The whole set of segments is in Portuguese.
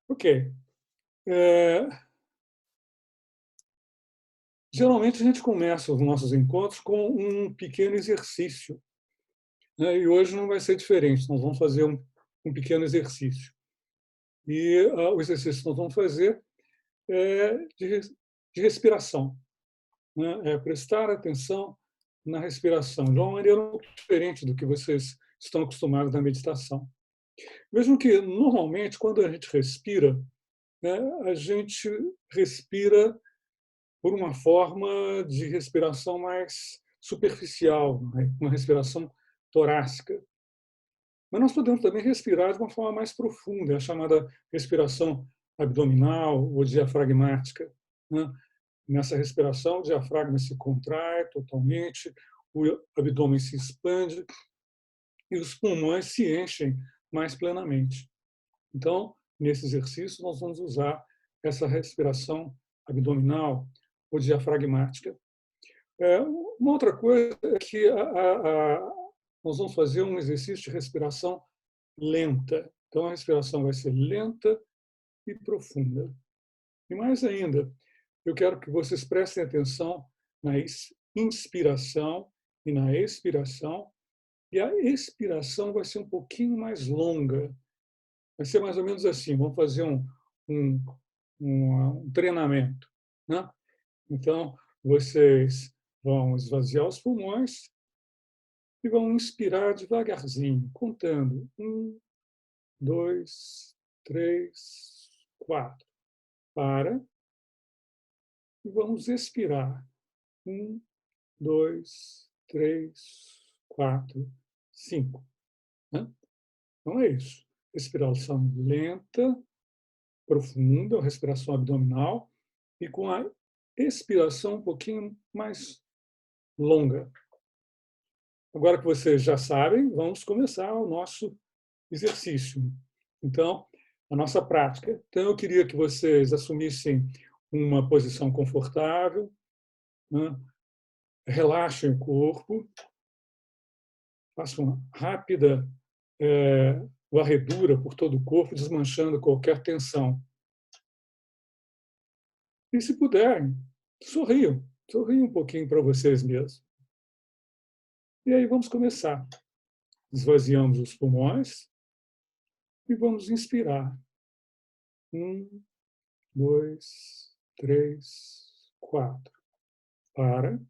Ok. Geralmente a gente começa os nossos encontros com um pequeno exercício, né? E hoje não vai ser diferente. Nós vamos fazer um pequeno exercício. E o exercício que nós vamos fazer é de respiração, né? É prestar atenção na respiração, de uma maneira um pouco diferente do que vocês estão acostumados na meditação. Vejam que, normalmente, quando a gente respira, né, a gente respira por uma forma de respiração mais superficial, né, uma respiração torácica. Mas nós podemos também respirar de uma forma mais profunda, a chamada respiração abdominal ou diafragmática, né? Nessa respiração, o diafragma se contrai totalmente, o abdômen se expande e os pulmões se enchem mais plenamente. Então, nesse exercício, nós vamos usar essa respiração abdominal ou diafragmática. Uma outra coisa é que nós vamos fazer um exercício de respiração lenta. Então, a respiração vai ser lenta e profunda. E mais ainda, eu quero que vocês prestem atenção na inspiração e na expiração. E a expiração vai ser um pouquinho mais longa. Vai ser mais ou menos assim. Vamos fazer um, um treinamento, né? Então, vocês vão esvaziar os pulmões e vão inspirar devagarzinho, contando. 1, 2, 3, 4. Para. E vamos expirar. 1, 2, 3, 4, 5. Então é isso. Respiração lenta, profunda, respiração abdominal, e com a expiração um pouquinho mais longa. Agora que vocês já sabem, vamos começar o nosso exercício. Então, a nossa prática. Então, eu queria que vocês assumissem uma posição confortável, né? Relaxem o corpo, façam uma rápida varredura por todo o corpo, desmanchando qualquer tensão. E, se puderem, sorriam. Sorriam um pouquinho para vocês mesmos. E aí vamos começar. Esvaziamos os pulmões e vamos inspirar. 1, 2, 3, 4. Para.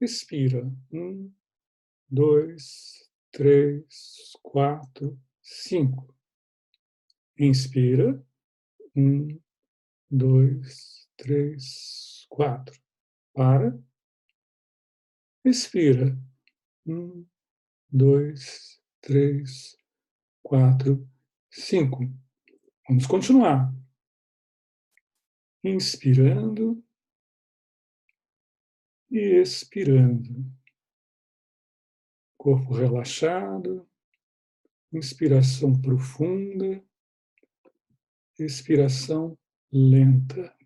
Expira. 1, 2, 3, 4, 5. Inspira. 1, 2, 3, 4. Para. Expira. 1, 2, 3, 4, 5. Vamos continuar. Inspirando e expirando. Corpo relaxado. Inspiração profunda. Expiração lenta.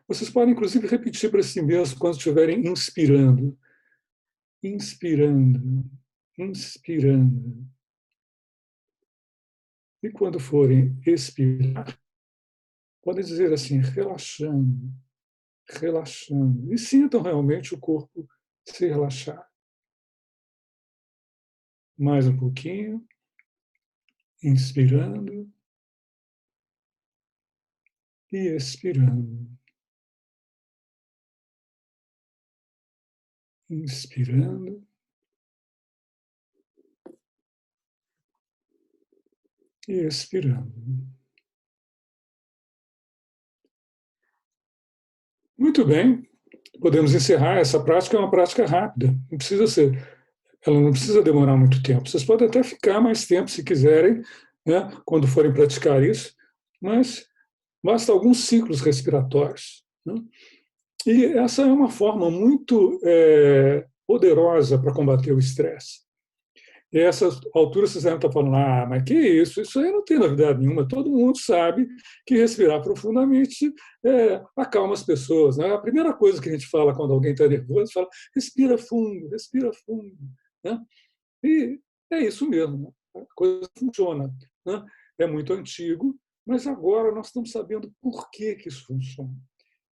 Vocês podem, inclusive, repetir para si mesmos quando estiverem inspirando. Inspirando. Inspirando. E quando forem expirar, podem dizer assim, relaxando, relaxando. E sintam realmente o corpo se relaxar. Mais um pouquinho. Inspirando e expirando. Inspirando e expirando. Muito bem. Podemos encerrar. Essa prática é uma prática rápida. Não precisa ser, ela não precisa demorar muito tempo. Vocês podem até ficar mais tempo se quiserem, né, quando forem praticar isso, mas basta alguns ciclos respiratórios, né? E essa é uma forma muito poderosa para combater o estresse. E a essa altura vocês devem estar falando, mas que isso? Isso aí não tem novidade nenhuma. Todo mundo sabe que respirar profundamente acalma as pessoas, né? A primeira coisa que a gente fala quando alguém está nervoso, fala, respira fundo, né? E é isso mesmo. a coisa funciona, né? É muito antigo, mas agora nós estamos sabendo por que isso funciona.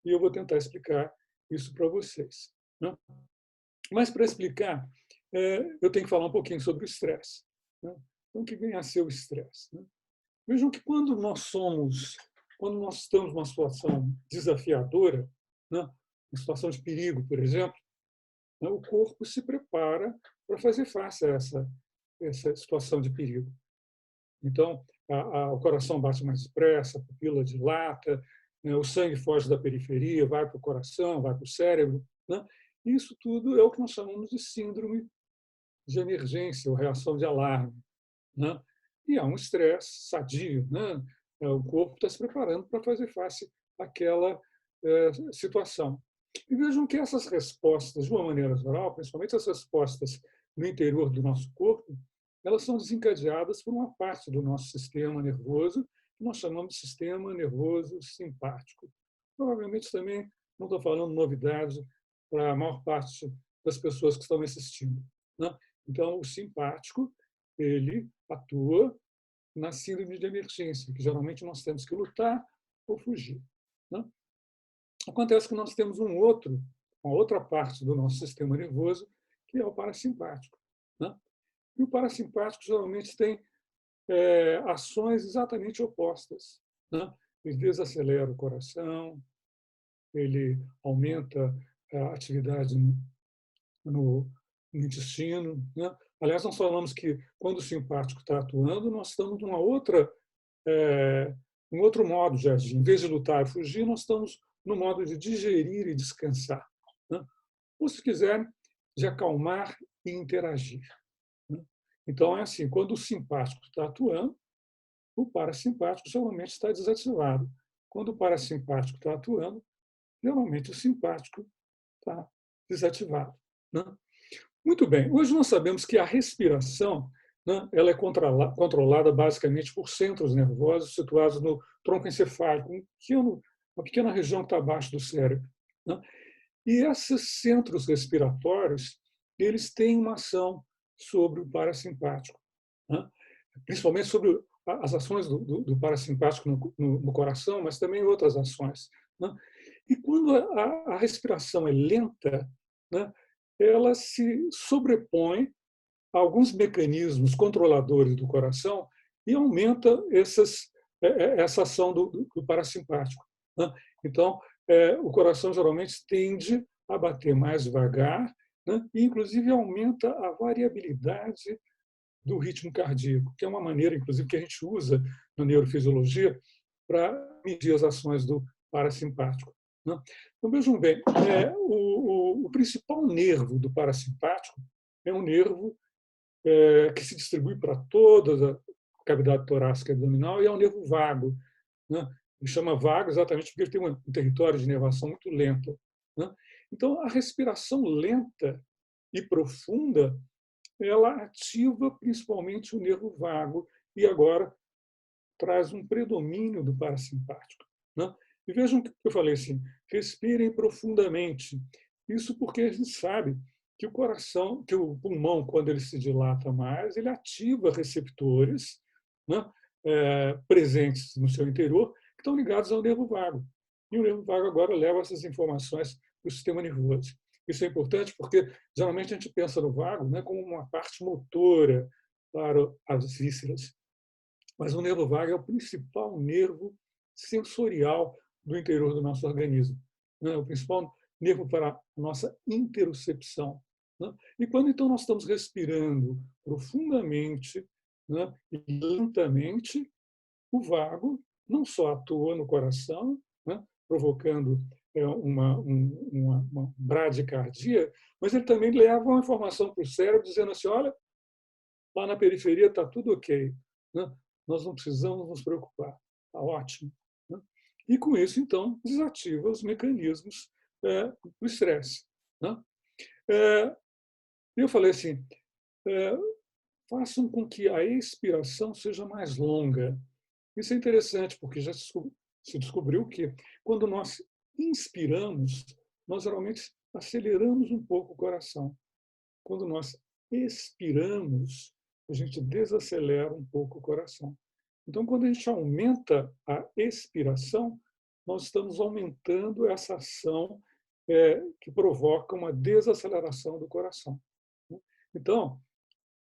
E eu vou tentar explicar isso para vocês, né? Mas, para explicar, eu tenho que falar um pouquinho sobre o estresse, né? Então, o que vem a ser o estresse, né? Vejam que quando nós estamos numa situação desafiadora, né, uma situação de perigo, por exemplo, né, o corpo se prepara para fazer face a essa situação de perigo. Então, o coração bate mais depressa, a pupila dilata, né, o sangue foge da periferia, vai para o coração, vai para o cérebro, né? Isso tudo é o que nós chamamos de síndrome de emergência ou reação de alarme, né? E há um estresse sadio, né? O corpo está se preparando para fazer face àquela situação. E vejam que essas respostas, de uma maneira geral, principalmente as respostas no interior do nosso corpo, elas são desencadeadas por uma parte do nosso sistema nervoso, que nós chamamos de sistema nervoso simpático. Provavelmente também não estou falando novidade para a maior parte das pessoas que estão me assistindo, né? Então, o simpático, ele atua na síndrome de emergência, que geralmente nós temos que lutar ou fugir, né? Acontece que nós temos uma outra parte do nosso sistema nervoso, que é o parasimpático, né? E o parasimpático geralmente tem ações exatamente opostas, né? Ele desacelera o coração, ele aumenta a atividade no intestino, né? Aliás, nós falamos que quando o simpático está atuando, nós estamos numa outra, um outro modo de agir. Em vez de lutar e fugir, nós estamos no modo de digerir e descansar, né? Ou, se quiser, de acalmar e interagir, né? Então, é assim, quando o simpático está atuando, o parasimpático geralmente está desativado. Quando o parasimpático está atuando, geralmente o simpático está desativado, né? Muito bem. Hoje nós sabemos que a respiração, né, ela é controlada basicamente por centros nervosos situados no tronco encefálico, uma pequena região que está abaixo do cérebro, né? E esses centros respiratórios, eles têm uma ação sobre o parasimpático, né? Principalmente sobre as ações do parasimpático no coração, mas também outras ações, né? E quando a respiração é lenta, né, ela se sobrepõe a alguns mecanismos controladores do coração e aumenta essa ação do parasimpático, né? Então, o coração geralmente tende a bater mais devagar, né, e, inclusive, aumenta a variabilidade do ritmo cardíaco, que é uma maneira, inclusive, que a gente usa na neurofisiologia para medir as ações do parasimpático, né? Então, vejam bem, o principal nervo do parasimpático é um nervo que se distribui para toda a cavidade torácica e abdominal e é um nervo vago, né? Ele chama vago exatamente porque ele tem um território de inervação muito lenta, né? Então, a respiração lenta e profunda, ela ativa principalmente o nervo vago e agora traz um predomínio do parasimpático, né? E vejam que eu falei assim, respirem profundamente. Isso porque a gente sabe que o coração, que o pulmão, quando ele se dilata mais, ele ativa receptores, né, presentes no seu interior, que estão ligados ao nervo vago. E o nervo vago agora leva essas informações para o sistema nervoso. Isso é importante porque, geralmente, a gente pensa no vago, né, como uma parte motora para as vísceras. Mas o nervo vago é o principal nervo sensorial do interior do nosso organismo, né? O principal nervo para a nossa interocepção, né? E quando então nós estamos respirando profundamente, né, e lentamente, o vago não só atua no coração, né, provocando uma bradicardia, mas ele também leva uma informação para o cérebro dizendo assim, olha, lá na periferia está tudo ok, né? Nós não precisamos nos preocupar, está ótimo, né? E com isso, então, desativa os mecanismos do estresse, né? Eu falei assim, façam com que a expiração seja mais longa. Isso é interessante, porque já se descobriu que quando nós inspiramos, nós geralmente aceleramos um pouco o coração. Quando nós expiramos, a gente desacelera um pouco o coração. Então, quando a gente aumenta a expiração, nós estamos aumentando essa ação que provoca uma desaceleração do coração. Então,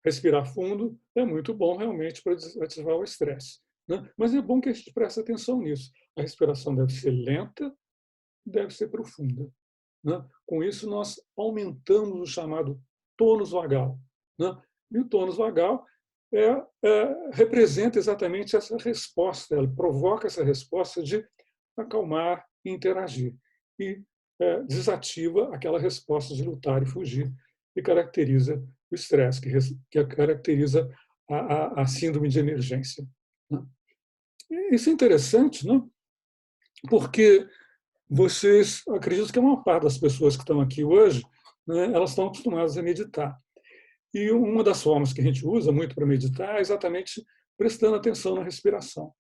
respirar fundo é muito bom realmente para desativar o estresse. Mas é bom que a gente preste atenção nisso. A respiração deve ser lenta, deve ser profunda. Com isso, nós aumentamos o chamado tônus vagal. E o tônus vagal representa exatamente essa resposta, ela provoca essa resposta de acalmar e interagir. E desativa aquela resposta de lutar e fugir, que caracteriza o estresse, que caracteriza a síndrome de emergência. Isso é interessante, porque vocês, acredito que a maior parte das pessoas que estão aqui hoje, elas estão acostumadas a meditar. E uma das formas que a gente usa muito para meditar é exatamente prestando atenção na respiração.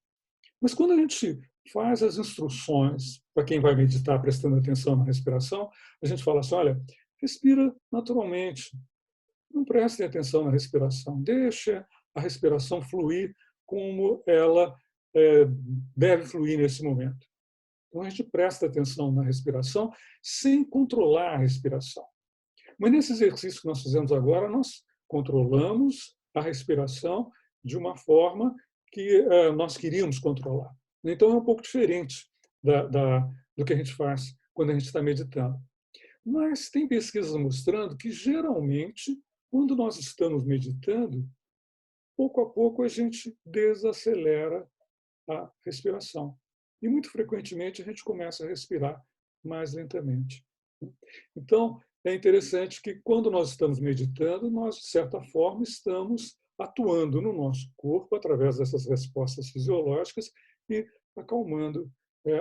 Mas quando a gente faz as instruções para quem vai meditar prestando atenção na respiração, a gente fala assim, olha, respira naturalmente, não prestem atenção na respiração, deixa a respiração fluir como ela deve fluir nesse momento. Então, a gente presta atenção na respiração sem controlar a respiração. Mas nesse exercício que nós fizemos agora, nós controlamos a respiração de uma forma que nós queríamos controlar. Então, é um pouco diferente do que a gente faz quando a gente está meditando. Mas tem pesquisas mostrando que, geralmente, quando nós estamos meditando, pouco a pouco a gente desacelera a respiração. E, muito frequentemente, a gente começa a respirar mais lentamente. Então, é interessante que, quando nós estamos meditando, nós, de certa forma, estamos atuando no nosso corpo através dessas respostas fisiológicas e acalmando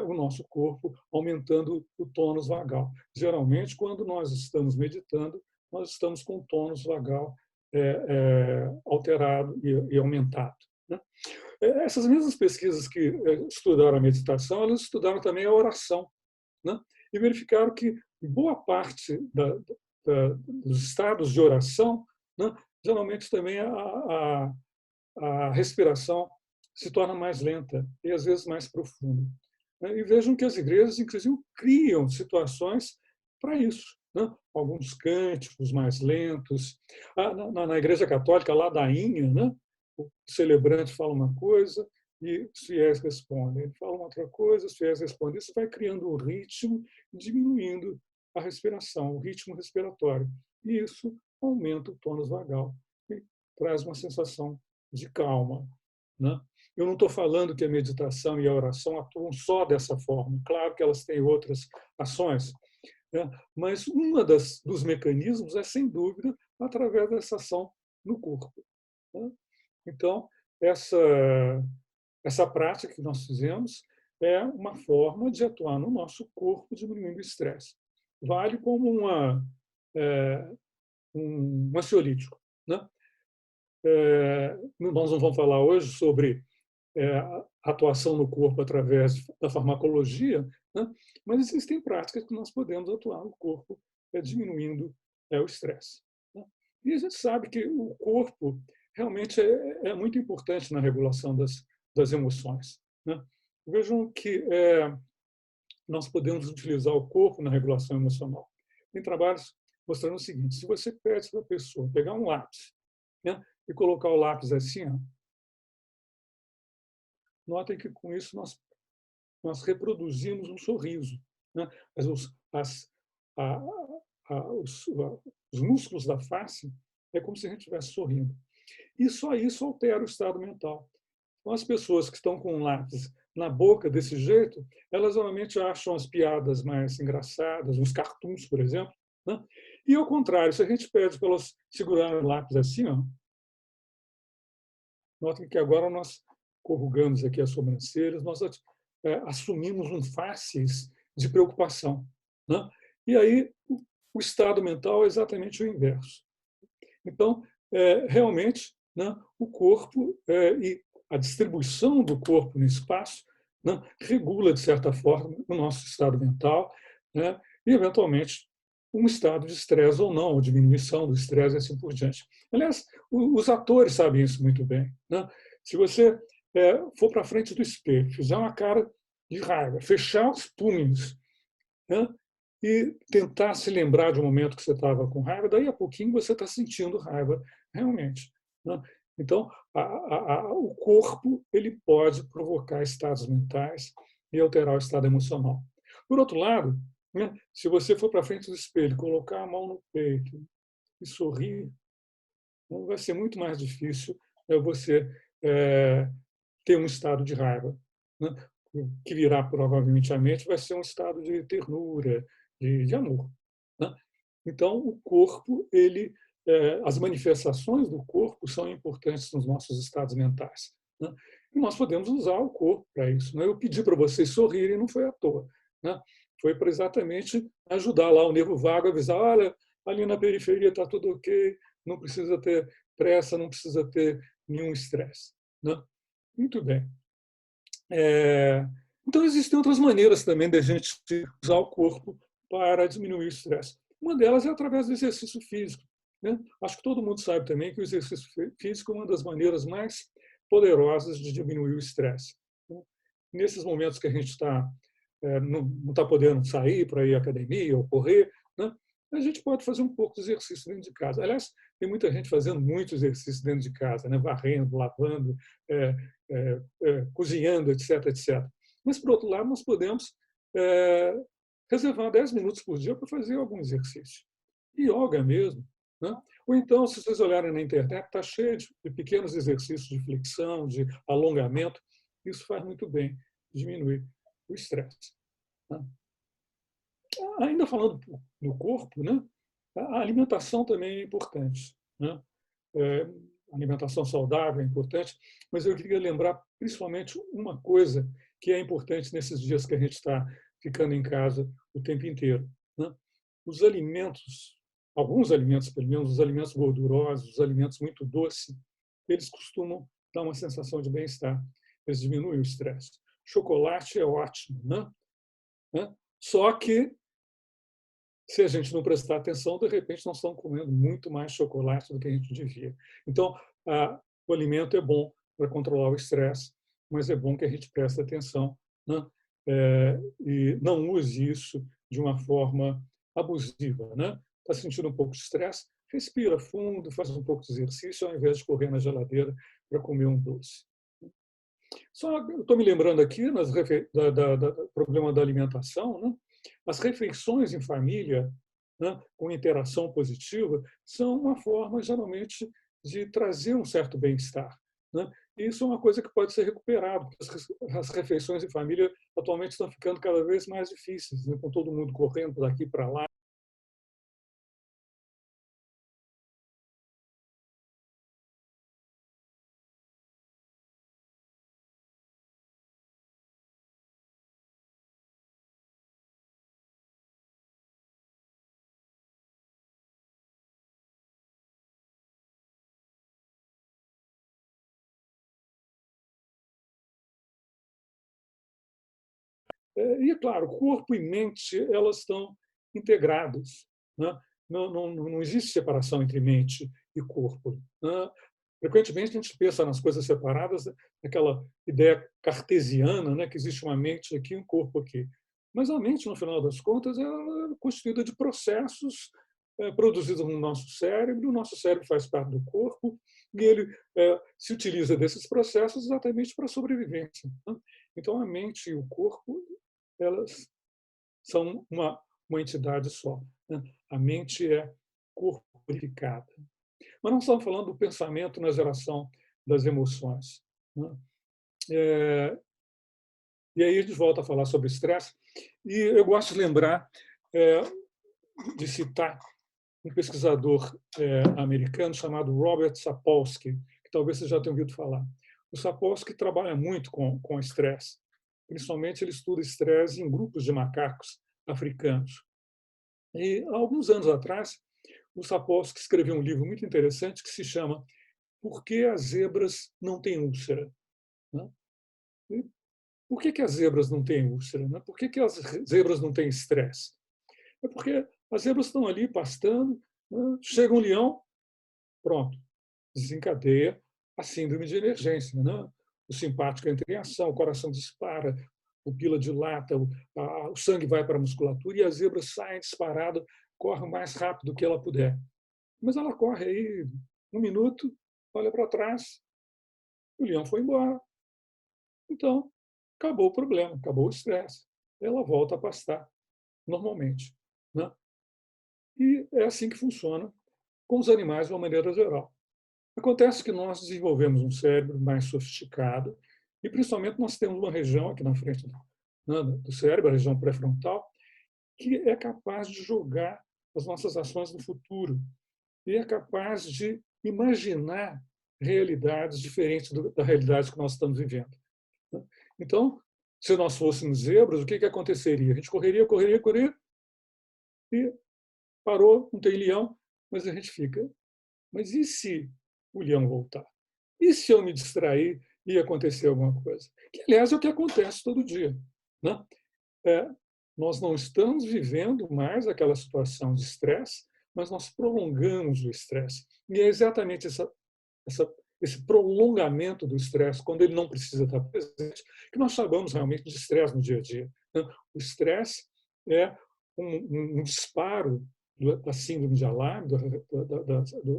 o nosso corpo, aumentando o tônus vagal. Geralmente, quando nós estamos meditando, nós estamos com o tônus vagal alterado e aumentado. Essas mesmas pesquisas que estudaram a meditação, elas estudaram também a oração, e verificaram que boa parte dos estados de oração, geralmente também a respiração se torna mais lenta e às vezes mais profunda. E vejam que as igrejas, inclusive, criam situações para isso. Alguns cânticos mais lentos. Na Igreja Católica, a ladainha, o celebrante fala uma coisa e os fiéis respondem. Ele fala uma outra coisa, os fiéis respondem. Isso vai criando um ritmo, diminuindo a respiração, o ritmo respiratório. E isso aumenta o tônus vagal e traz uma sensação de calma. Eu não estou falando que a meditação e a oração atuam só dessa forma. Claro que elas têm outras ações, mas dos mecanismos é, sem dúvida, através dessa ação no corpo. Então, essa prática que nós fizemos é uma forma de atuar no nosso corpo, diminuindo o estresse. Vale como um ansiolítico. Nós não vamos falar hoje sobre a atuação no corpo através da farmacologia, mas existem práticas que nós podemos atuar no corpo diminuindo o estresse. E a gente sabe que o corpo realmente é muito importante na regulação das emoções. Vejam que nós podemos utilizar o corpo na regulação emocional. Tem trabalhos mostrando o seguinte: se você pede para a pessoa pegar um lápis e colocar o lápis assim, notem que com isso nós reproduzimos um sorriso. Os músculos da face é como se a gente estivesse sorrindo. E só isso altera o estado mental. Então, as pessoas que estão com um lápis na boca desse jeito, elas normalmente acham as piadas mais engraçadas, os cartoons, por exemplo. E, ao contrário, se a gente pede para elas segurarem o lápis assim, notem que agora nós corrugamos aqui as sobrancelhas, nós assumimos um faces de preocupação. E aí, o estado mental é exatamente o inverso. Então, realmente, o corpo e a distribuição do corpo no espaço regula, de certa forma, o nosso estado mental e, eventualmente, um estado de estresse ou não, ou diminuição do estresse e assim por diante. Aliás, os atores sabem isso muito bem, né? Se você for para frente do espelho, fizer uma cara de raiva, fechar os punhos, né? E tentar se lembrar de um momento que você estava com raiva, daí a pouquinho você está sentindo raiva realmente, né? Então, o corpo ele pode provocar estados mentais e alterar o estado emocional. Por outro lado, né, se você for para frente do espelho, colocar a mão no peito e sorrir, então vai ser muito mais difícil você ter um estado de raiva, né? O que virá provavelmente à mente vai ser um estado de ternura, de amor, né? Então, o corpo, as manifestações do corpo são importantes nos nossos estados mentais, né? E nós podemos usar o corpo para isso, né? Eu pedi para vocês sorrirem, não foi à toa, né? Foi para exatamente ajudar lá o nervo vago, avisar, olha, ali na periferia está tudo ok, não precisa ter pressa, não precisa ter nenhum estresse, né? Muito bem. Então, existem outras maneiras também da gente usar o corpo para diminuir o estresse. Uma delas é através do exercício físico, né? Acho que todo mundo sabe também que o exercício físico é uma das maneiras mais poderosas de diminuir o estresse, né? Nesses momentos que a gente não está podendo sair para ir à academia ou correr, né? A gente pode fazer um pouco de exercício dentro de casa. Aliás, tem muita gente fazendo muito exercício dentro de casa, né? Varrendo, lavando, cozinhando, etc, etc. Mas, por outro lado, nós podemos reservar 10 minutos por dia para fazer algum exercício. Yoga mesmo, né? Ou então, se vocês olharem na internet, está cheio de pequenos exercícios de flexão, de alongamento. Isso faz muito bem, diminui o estresse, né? Ainda falando do corpo, né? A alimentação também é importante, né? A alimentação saudável é importante, mas eu queria lembrar principalmente uma coisa que é importante nesses dias que a gente está ficando em casa o tempo inteiro, né? Os alimentos, alguns alimentos, pelo menos os alimentos gordurosos, os alimentos muito doces, eles costumam dar uma sensação de bem-estar, eles diminuem o estresse. Chocolate é ótimo, né? Só que se a gente não prestar atenção, de repente nós estamos comendo muito mais chocolate do que a gente devia. Então, o alimento é bom para controlar o estresse, mas é bom que a gente preste atenção, né? E não use isso de uma forma abusiva, né? Está sentindo um pouco de estresse? Respira fundo, faz um pouco de exercício, ao invés de correr na geladeira para comer um doce. Só estou me lembrando aqui do problema da alimentação, né? As refeições em família, né, com interação positiva, são uma forma, geralmente, de trazer um certo bem-estar, né? E isso é uma coisa que pode ser recuperado, porque as refeições em família atualmente estão ficando cada vez mais difíceis, né, com todo mundo correndo daqui para lá. E, é claro, corpo e mente elas estão integradas, né? Não existe separação entre mente e corpo, né? Frequentemente a gente pensa nas coisas separadas, naquela ideia cartesiana, né, que existe uma mente aqui e um corpo aqui. Mas a mente, no final das contas, ela é constituída de processos produzidos no nosso cérebro faz parte do corpo, e ele se utiliza desses processos exatamente para a sobrevivência, né? Então, a mente e o corpo elas são uma entidade só, né? A mente é corporificada. Mas não estamos falando do pensamento na geração das emoções, né? E aí a gente volta a falar sobre estresse. E eu gosto de lembrar, de citar um pesquisador americano chamado Robert Sapolsky, que talvez você já tenha ouvido falar. O Sapolsky trabalha muito com estresse. Principalmente, ele estuda estresse em grupos de macacos africanos. E, há alguns anos atrás, o Sapolsky escreveu um livro muito interessante que se chama Por que as zebras não têm úlcera? Né? E por que as zebras não têm úlcera? Né? Por que as zebras não têm estresse? É porque As zebras estão ali pastando, né? Chega um leão, pronto, desencadeia a síndrome de emergência, né? O simpático entra em ação, o coração dispara, a pupila dilata, o sangue vai para a musculatura e a zebra sai disparada, corre o mais rápido que ela puder. Mas ela corre aí 1 minuto, olha para trás, o leão foi embora. Então, acabou o problema, acabou o estresse. Ela volta a pastar normalmente, né? E é assim que funciona com os animais de uma maneira geral. Acontece que nós desenvolvemos um cérebro mais sofisticado e, principalmente, nós temos uma região aqui na frente, né, do cérebro, a região pré-frontal, que é capaz de jogar as nossas ações no futuro e é capaz de imaginar realidades diferentes da realidade que nós estamos vivendo, né? Então, se nós fôssemos zebras, o que aconteceria? A gente correria, correria, correria e parou, não tem leão, mas a gente fica. Mas e se o leão voltar? E se eu me distrair e acontecer alguma coisa? Que, aliás, é o que acontece todo dia, né? É, nós não estamos vivendo mais aquela situação de estresse, mas nós prolongamos o estresse. E é exatamente esse prolongamento do estresse, quando ele não precisa estar presente, que nós chamamos realmente de estresse no dia a dia, né? O estresse é um disparo da síndrome de alarme,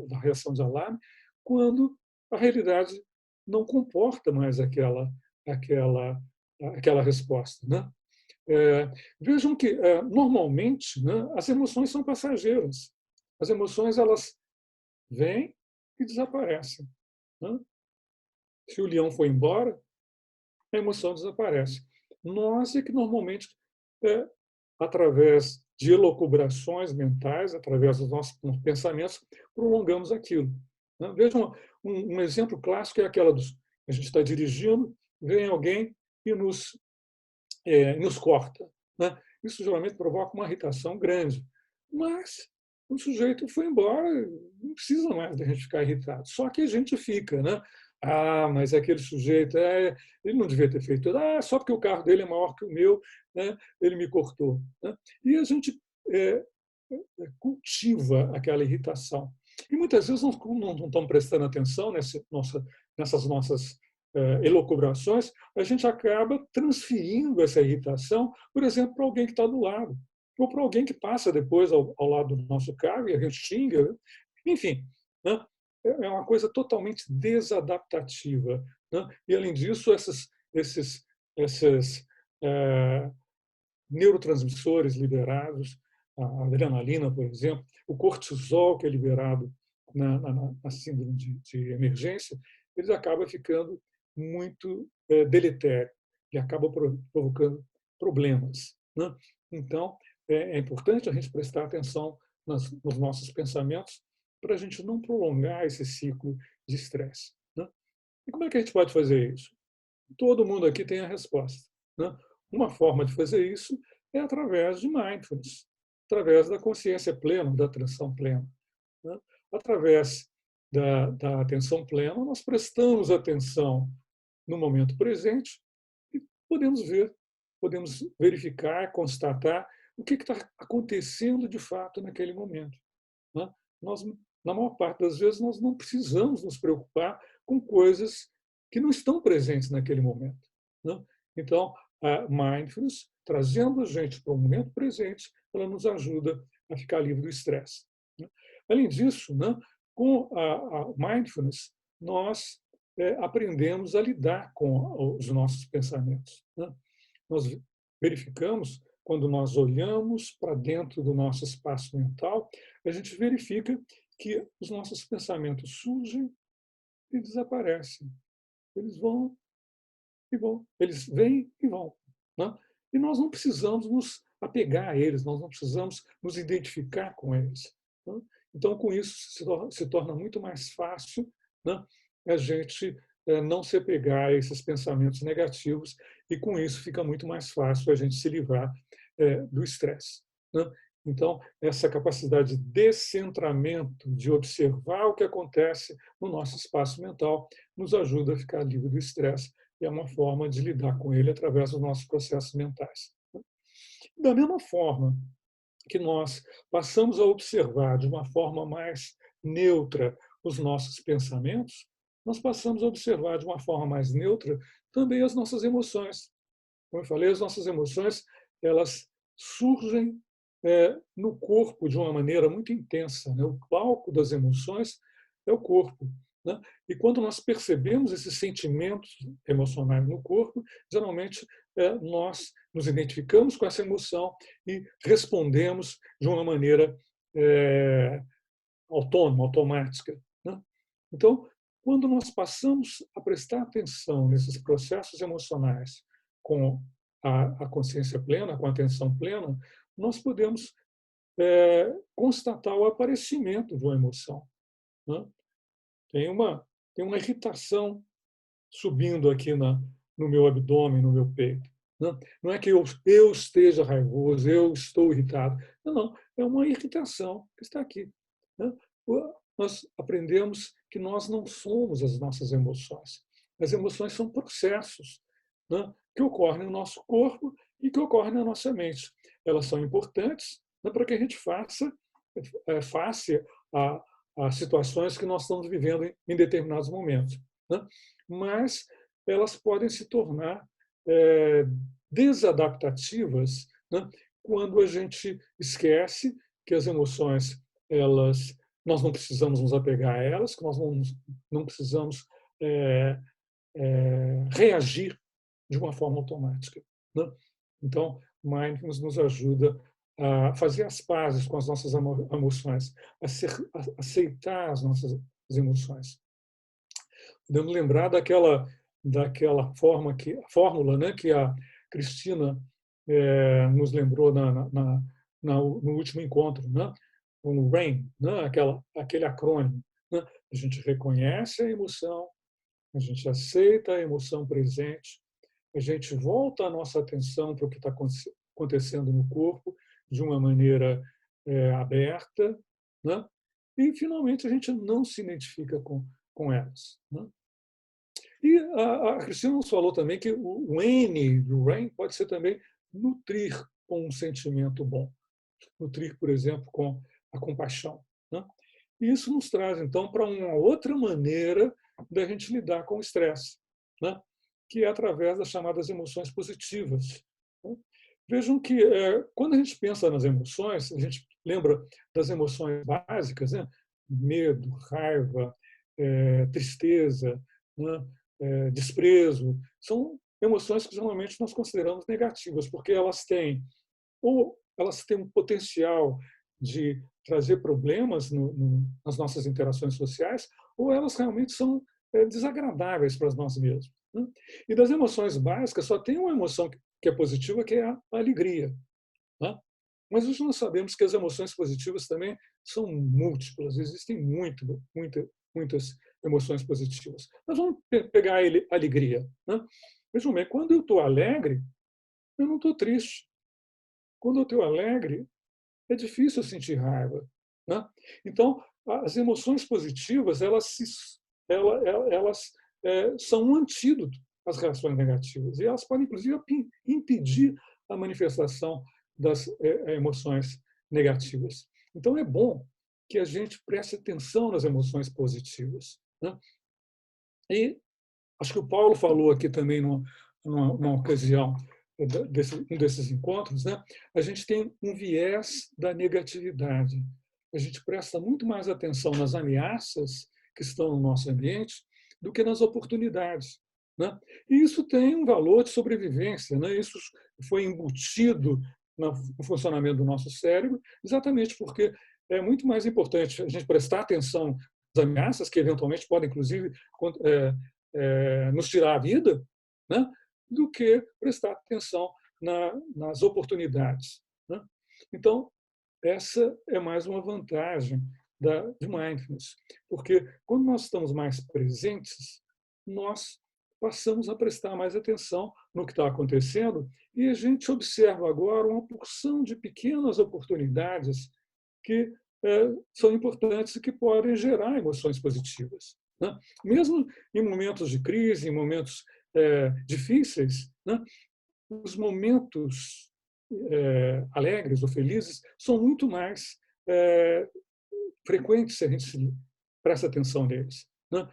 da reação de alarme, quando a realidade não comporta mais aquela resposta, né? Vejam que, normalmente, né, as emoções são passageiras. As emoções, elas vêm e desaparecem, né? Se o leão for embora, a emoção desaparece. Nós é que normalmente, é, através de elucubrações mentais, através dos nossos pensamentos, prolongamos aquilo, né? Vejam, um exemplo clássico é aquela dos: a gente está dirigindo, vem alguém e nos corta, né? Isso geralmente provoca uma irritação grande, mas o sujeito foi embora, não precisa mais da gente ficar irritado. Só que a gente fica, né? Ah, mas aquele sujeito, ele não devia ter feito. Ah, só porque o carro dele é maior que o meu, né? Ele me cortou, né? E a gente é, cultiva aquela irritação. E muitas vezes não estamos prestando atenção nessas nossas elucubrações, a gente acaba transferindo essa irritação, por exemplo, para alguém que está do lado, ou para alguém que passa depois ao lado do nosso carro e a gente xinga. Enfim, né? É uma coisa totalmente desadaptativa, né? E, além disso, esses neurotransmissores liberados, a adrenalina, por exemplo, o cortisol que é liberado na síndrome de emergência, eles acabam ficando muito deletério e acaba provocando problemas, né? Então, é importante a gente prestar atenção nos nossos pensamentos para a gente não prolongar esse ciclo de estresse, né? E como é que a gente pode fazer isso? Todo mundo aqui tem a resposta, né? Uma forma de fazer isso é através de mindfulness, através da consciência plena, da atenção plena, né? Através da atenção plena, nós prestamos atenção no momento presente e podemos verificar, constatar o que está acontecendo de fato naquele momento, né? Nós, na maior parte das vezes, nós não precisamos nos preocupar com coisas que não estão presentes naquele momento, né? Então, a mindfulness, trazendo a gente para o momento presente, ela nos ajuda a ficar livre do estresse, né? Além disso, né, com a mindfulness, nós aprendemos a lidar com os nossos pensamentos, né? Nós verificamos, quando nós olhamos para dentro do nosso espaço mental, a gente verifica que os nossos pensamentos surgem e desaparecem. Eles vão e vão. Eles vêm e vão, né? E nós não precisamos nos apegar a eles, nós não precisamos nos identificar com eles, né? Então, com isso, se torna muito mais fácil, né, a gente não se apegar a esses pensamentos negativos e, com isso, fica muito mais fácil a gente se livrar do estresse, né? Então, essa capacidade de descentramento, de observar o que acontece no nosso espaço mental, nos ajuda a ficar livre do estresse e é uma forma de lidar com ele através dos nossos processos mentais. Da mesma forma que nós passamos a observar de uma forma mais neutra os nossos pensamentos, nós passamos a observar de uma forma mais neutra também as nossas emoções. Como eu falei, as nossas emoções elas surgem no corpo de uma maneira muito intensa. Né? O palco das emoções é o corpo. Né? E quando nós percebemos esses sentimentos emocionais no corpo, geralmente nós nos identificamos com essa emoção e respondemos de uma maneira autônoma, automática. Né? Então, quando nós passamos a prestar atenção nesses processos emocionais com a consciência plena, com a atenção plena, nós podemos constatar o aparecimento de uma emoção. Né? Tem uma irritação subindo aqui no meu abdômen, no meu peito. Né? Não é que eu esteja raivoso, eu estou irritado. Não, não. É uma irritação que está aqui. Né? Nós aprendemos que nós não somos as nossas emoções. As emoções são processos, né, que ocorrem no nosso corpo e que ocorrem na nossa mente. Elas são importantes, né, para que a gente faça face a situações que nós estamos vivendo em determinados momentos. Né? Mas elas podem se tornar desadaptativas, né, quando a gente esquece que as emoções nós não precisamos nos apegar a elas, que nós não precisamos reagir de uma forma automática. Né? Então, mindfulness nos ajuda a fazer as pazes com as nossas emoções, a aceitar as nossas emoções. Podemos lembrar daquela fórmula, né, que a Cristina nos lembrou no último encontro, né? O RAIN, né? Aquele acrônimo. Né? A gente reconhece a emoção, a gente aceita a emoção presente, a gente volta a nossa atenção para o que está acontecendo no corpo de uma maneira aberta, né? E, finalmente, a gente não se identifica com elas. Né? E a Cristina nos falou também que o N do RAIN pode ser também nutrir com um sentimento bom. Nutrir, por exemplo, com a compaixão. Né? E isso nos traz, então, para uma outra maneira da gente lidar com o estresse, né? Que é através das chamadas emoções positivas. Né? Vejam que, quando a gente pensa nas emoções, a gente lembra das emoções básicas, né? Medo, raiva, tristeza, né? Desprezo. São emoções que, geralmente, nós consideramos negativas, porque elas têm um potencial de trazer problemas nas nossas interações sociais, ou elas realmente são desagradáveis para nós mesmos. Né? E das emoções básicas, só tem uma emoção que é positiva, que é a alegria. Né? Mas hoje nós sabemos que as emoções positivas também são múltiplas, existem muitas emoções positivas. Mas vamos pegar a alegria. Né? Vejam bem, quando eu estou alegre, eu não estou triste. Quando eu estou alegre, é difícil sentir raiva. Né? Então, as emoções positivas elas são um antídoto às reações negativas. E elas podem, inclusive, impedir a manifestação das emoções negativas. Então, é bom que a gente preste atenção nas emoções positivas. Né? E acho que o Paulo falou aqui também numa ocasião, um desses encontros, né? A gente tem um viés da negatividade. A gente presta muito mais atenção nas ameaças que estão no nosso ambiente do que nas oportunidades. Né? E isso tem um valor de sobrevivência. Né? Isso foi embutido no funcionamento do nosso cérebro, exatamente porque é muito mais importante a gente prestar atenção às ameaças, que eventualmente podem, inclusive, nos tirar a vida, né? Do que prestar atenção nas oportunidades. Né? Então, essa é mais uma vantagem de mindfulness, porque quando nós estamos mais presentes, nós passamos a prestar mais atenção no que está acontecendo e a gente observa agora uma porção de pequenas oportunidades que são importantes e que podem gerar emoções positivas. Né? Mesmo em momentos de crise, em momentos difíceis, né? Os momentos alegres ou felizes são muito mais frequentes se a gente presta atenção neles, né?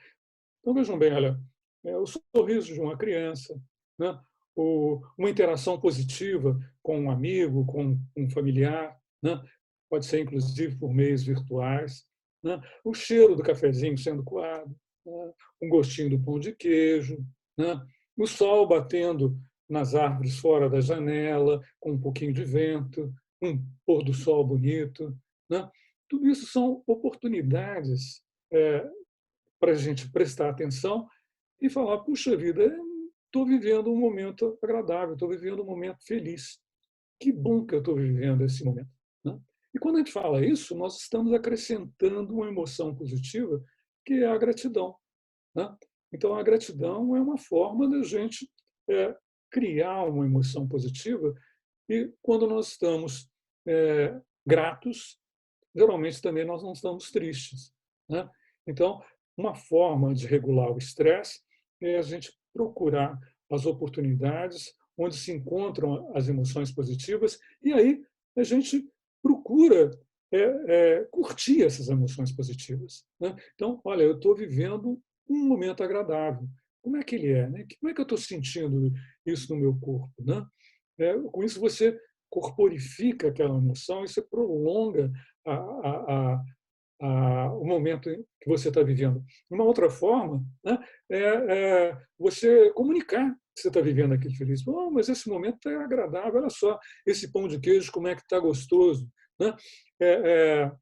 Então, vejam bem, olha, o sorriso de uma criança, né? Uma interação positiva com um amigo, com um familiar, né? Pode ser, inclusive, por meios virtuais, né? O cheiro do cafezinho sendo coado, né? Um gostinho do pão de queijo, né? O sol batendo nas árvores fora da janela, com um pouquinho de vento, um pôr do sol bonito, né? Tudo isso são oportunidades para a gente prestar atenção e falar: puxa vida, estou vivendo um momento agradável, estou vivendo um momento feliz. Que bom que eu estou vivendo esse momento, né? E quando a gente fala isso, nós estamos acrescentando uma emoção positiva, que é a gratidão, né? Então, a gratidão é uma forma da gente criar uma emoção positiva, e quando nós estamos gratos, geralmente também nós não estamos tristes, né? Então, uma forma de regular o estresse é a gente procurar as oportunidades onde se encontram as emoções positivas, e aí a gente procura curtir essas emoções positivas, né? Então, olha, eu estou vivendo um momento agradável. Como é que ele é, né? Como é que eu estou sentindo isso no meu corpo, né? Com isso você corporifica aquela emoção e você prolonga a, a, o momento que você está vivendo. Uma outra forma, né, você comunicar que você está vivendo aquele feliz. Oh, mas esse momento é agradável, olha só, esse pão de queijo, como é que está gostoso, né? É, é,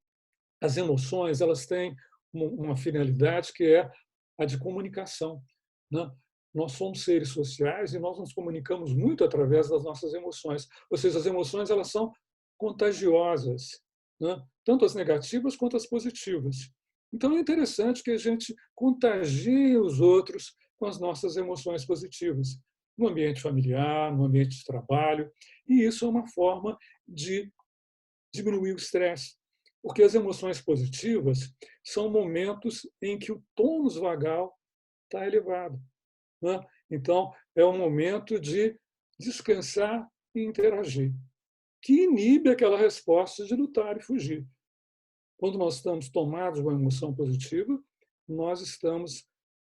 as emoções, elas têm uma finalidade que é a de comunicação, né? Nós somos seres sociais e nós nos comunicamos muito através das nossas emoções. Ou seja, as emoções, elas são contagiosas, né? Tanto as negativas quanto as positivas. Então, é interessante que a gente contagie os outros com as nossas emoções positivas, no ambiente familiar, no ambiente de trabalho, e isso é uma forma de diminuir o estresse, porque as emoções positivas são momentos em que o tônus vagal está elevado, né? Então, é um momento de descansar e interagir, que inibe aquela resposta de lutar e fugir. Quando nós estamos tomados de uma emoção positiva, nós estamos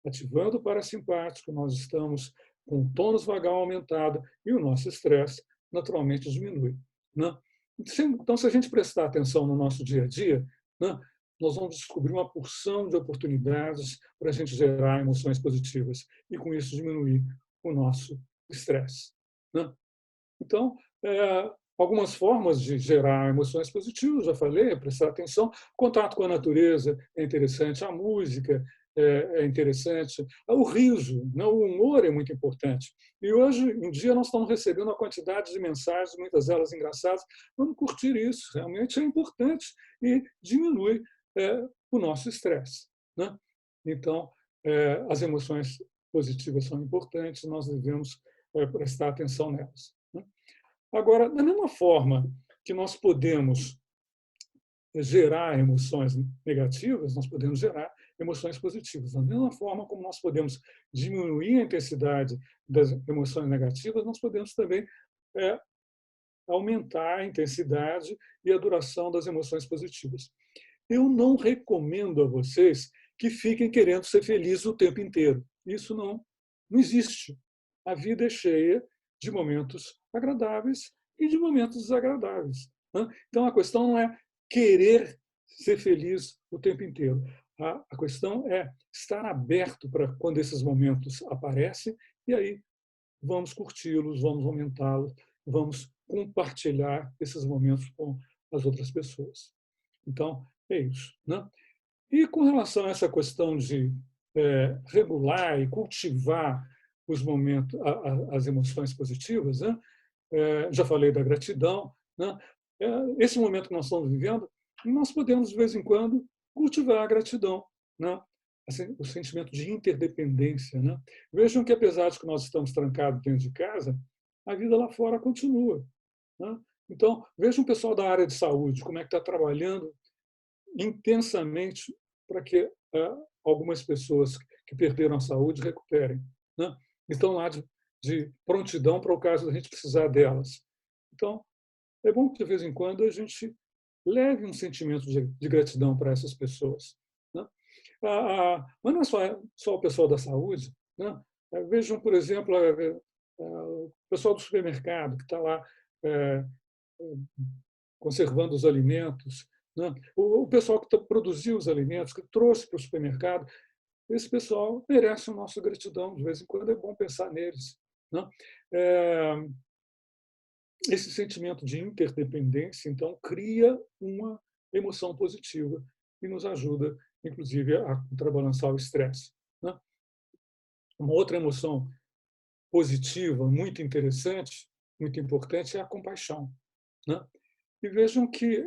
ativando o parasimpático, nós estamos com o tônus vagal aumentado e o nosso estresse naturalmente diminui, né? Então, se a gente prestar atenção no nosso dia a dia, né, nós vamos descobrir uma porção de oportunidades para a gente gerar emoções positivas e, com isso, diminuir o nosso estresse, né? Então, algumas formas de gerar emoções positivas, já falei, é prestar atenção, contato com a natureza é interessante, a música é interessante, o riso, né? O humor é muito importante. E hoje em dia nós estamos recebendo uma quantidade de mensagens, muitas delas engraçadas, vamos curtir isso, realmente é importante e diminui o nosso estresse, né? Então, as emoções positivas são importantes, nós devemos prestar atenção nelas, né? Agora, da mesma forma que nós podemos gerar emoções negativas, nós podemos gerar emoções positivas. Da mesma forma como nós podemos diminuir a intensidade das emoções negativas, nós podemos também é, aumentar a intensidade e a duração das emoções positivas. Eu não recomendo a vocês que fiquem querendo ser felizes o tempo inteiro. Isso não existe. A vida é cheia de momentos agradáveis e de momentos desagradáveis, né? Então, a questão não é querer ser feliz o tempo inteiro. A questão é estar aberto para quando esses momentos aparecem e aí vamos curti-los, vamos aumentá-los, vamos compartilhar esses momentos com as outras pessoas. Então, é isso, né? E com relação a essa questão de regular e cultivar os momentos, as emoções positivas, né? Já falei da gratidão, né? Esse momento que nós estamos vivendo, nós podemos, de vez em quando, cultivar a gratidão, né? Assim, o sentimento de interdependência, né? Vejam que, apesar de que nós estamos trancados dentro de casa, a vida lá fora continua, né? Então, vejam o pessoal da área de saúde, como é que está trabalhando intensamente para que algumas pessoas que perderam a saúde recuperem, né? Estão lá de prontidão para o caso da gente precisar delas. Então, é bom que, de vez em quando, a gente leve um sentimento de gratidão para essas pessoas, né? Mas não é só o pessoal da saúde, né? Vejam, por exemplo, o pessoal do supermercado que está lá eh, conservando os alimentos, né? O pessoal que produziu os alimentos, que trouxe para o supermercado, esse pessoal merece a nossa gratidão. De vez em quando é bom pensar neles, né? Eh, Esse sentimento de interdependência, então, cria uma emoção positiva e nos ajuda, inclusive, a contrabalançar o estresse, né? Uma outra emoção positiva, muito interessante, muito importante, é a compaixão, né? E vejam que,